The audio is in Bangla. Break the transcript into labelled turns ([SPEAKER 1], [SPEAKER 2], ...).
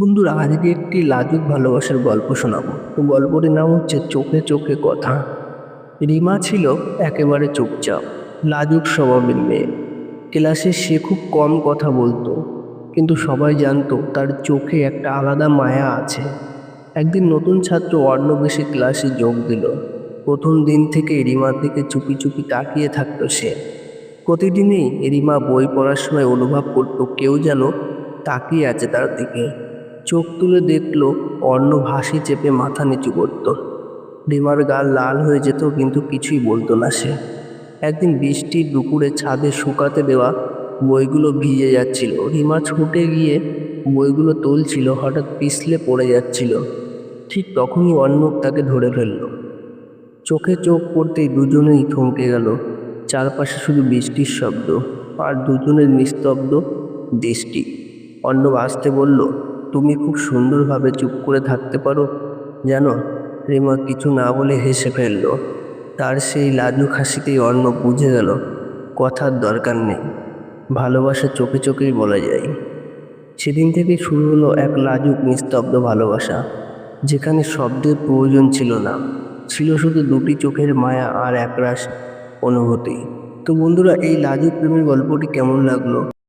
[SPEAKER 1] বন্ধুরা, আজকে একটি লাজুক ভালোবাসার গল্প শোনাবো। তো গল্পটির নাম হচ্ছে চোখে চোখে কথা। রিমা ছিল একেবারে চুপচাপ, লাজুক স্বভাবের মেয়ে। ক্লাসে সে খুব কম কথা বলতো, কিন্তু সবাই জানতো তার চোখে একটা আলাদা মায়া আছে। একদিন নতুন ছাত্র অর্ণব এসে ক্লাসে যোগ দিল। প্রথম দিন থেকে রিমার দিকে চুপি চুপি তাকিয়ে থাকতো সে। প্রতিদিনই রিমা বই পড়ার সময় অনুভব করতো কেউ যেন তাকিয়ে আছে তার দিকে। চোখ তুলে দেখলো অর্ণব হাসি চেপে মাথা নিচু করত। রিমার গাল লাল হয়ে যেত, কিন্তু কিছুই বলতো না সে। একদিন বৃষ্টির দুপুরে ছাদে শুকাতে দেওয়া বইগুলো ভিজে যাচ্ছিল। রিমা ছুটে গিয়ে বইগুলো তুলছিল, হঠাৎ পিছলে পড়ে যাচ্ছিল। ঠিক তখনই অর্ণব তাকে ধরে ফেললো। চোখে চোখ পড়তেই দুজনেই থমকে গেল। চারপাশে শুধু বৃষ্টির শব্দ আর দুজনের নিস্তব্ধ দৃষ্টি। অর্ণব আসতে বলল, তুমি খুব সুন্দরভাবে চুপ করে থাকতে পারো জানো। রিমা কিছু না বলে হেসে ফেলল। তার সেই লাজুক হাসিতেই অর্ণব বুঝে গেল কথার দরকার নেই, ভালোবাসা চোখে চোখেই বলা যায়। সেদিন থেকেই শুরু হলো এক লাজুক নিস্তব্ধ ভালোবাসা, যেখানে শব্দের প্রয়োজন ছিল না, ছিল শুধু দুটি চোখের মায়া আর একরাশ অনুভূতি। তো বন্ধুরা, এই লাজুক প্রেমের গল্পটি কেমন লাগলো